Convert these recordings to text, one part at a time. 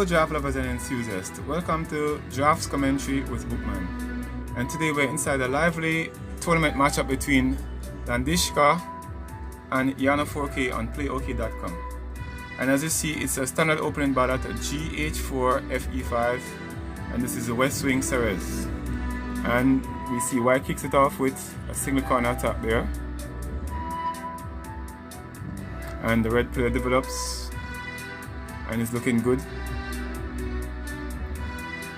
Hello draft lovers and enthusiasts, welcome to Draught Commentary with Bookman. And today we're inside a lively tournament matchup between Landishka and Yana 4K on playok.com. And as you see, it's a standard opening ball at Gh4, Fe5, and this is the West Wing Ceres. And we see White kicks it off with a single corner attack there. And the red player develops and is looking good.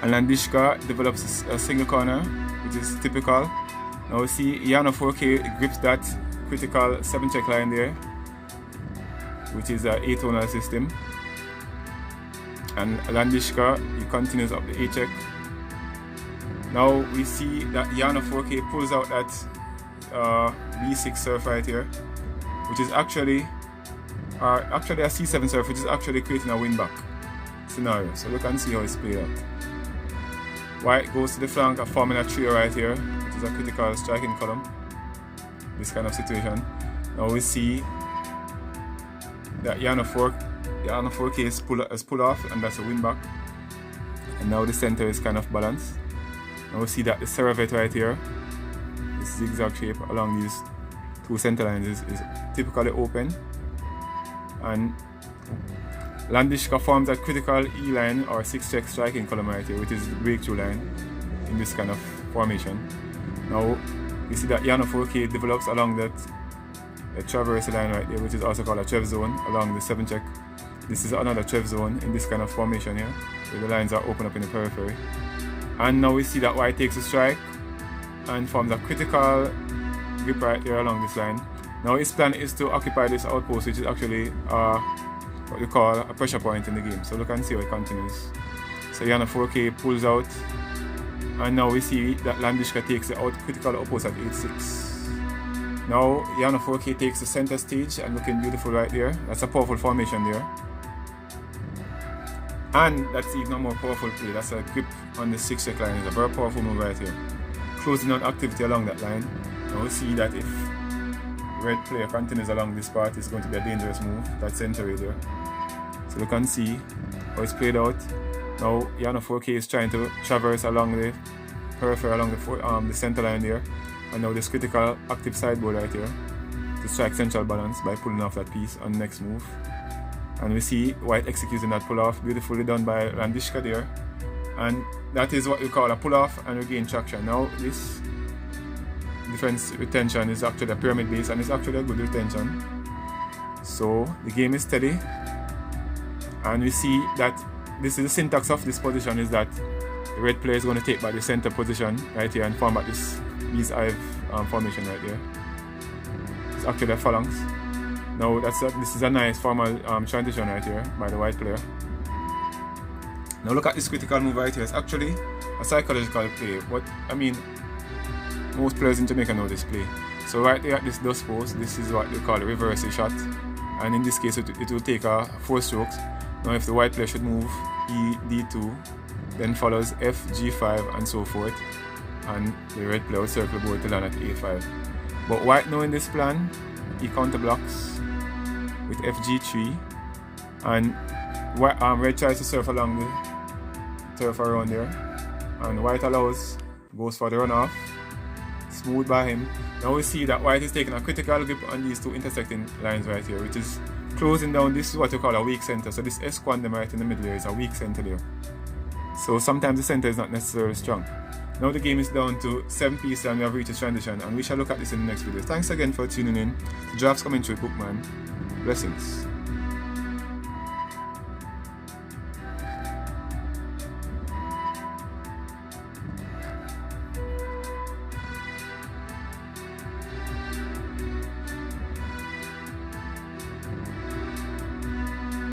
And Landishka develops a single corner, which is typical. Now we see Yana 4K grips that critical 7-check line there, which is an 8-tonal system. And Landishka, he continues up the A-check. Now we see that Yana 4K pulls out that B6 serve right here, which is actually a C7 serve, which is actually creating a win back scenario. So look and see how it's played out. White goes to the flank, forming a trio right here, which is a critical striking column. This kind of situation. Now we see that Yana 4K is pulled off, and that's a win back. And now the center is kind of balanced. Now we see that the servette right here, this zigzag shape along these two center lines is typically open. And Landishka forms a critical E line or 6-check striking column right here, which is the breakthrough line in this kind of formation. Now you see that Yana 4K develops along that traverse line right there, which is also called a trev zone along the 7-check. This is another trev zone in this kind of formation here, where the lines are open up in the periphery. And now we see that White takes a strike and forms a critical grip right there along this line. Now his plan is to occupy this outpost, which is actually what we call a pressure point in the game. So look and see how it continues. So Yana 4K pulls out, and now we see that Landishka takes the critical outpost at 8-6. Now Yana 4K takes the center stage and looking beautiful right there. That's a powerful formation there. And that's even a more powerful play. That's a grip on the 6-check line. It's a very powerful move right here. Closing out activity along that line. Now we see that if red player continues along this path, it's going to be a dangerous move. That center right there. So look and see how it's played out. Now Yana 4K is trying to traverse along the periphery, along the center line there. And now this critical active sideboard right here to strike central balance by pulling off that piece on the next move. And we see White executing that pull off, beautifully done by Landishka there. And that is what we call a pull off and regain traction. Now this defense retention is actually a pyramid base, and it's actually a good retention. So the game is steady, and we see that this is the syntax of this position is that the red player is going to take back the center position right here and form back this beehive formation right there. It's actually a phalanx. Now this is a nice formal transition right here by the white player. Now look at this critical move right here. It's actually a psychological play, but I mean, most players in Jamaica know this play. So right there at this dust post, this is what they call a reverse shot, and in this case it will take 4 strokes. Now if the white player should move E, D2, then follows F, G5 and so forth, and the red player will circle board to land at A5. But White, knowing this plan, he counter blocks with FG3, and red tries to surf along the turf around there, and White goes for the runoff. Smooth by him. Now we see that White is taking a critical grip on these two intersecting lines right here, which is closing down. This is what we call a weak center. So this S quantum right in the middle here is a weak center there. So sometimes the center is not necessarily strong. Now the game is down to 7 pieces and we have reached a transition, and we shall look at this in the next video. Thanks again for tuning in to Draught Commentary with Bookman. Blessings.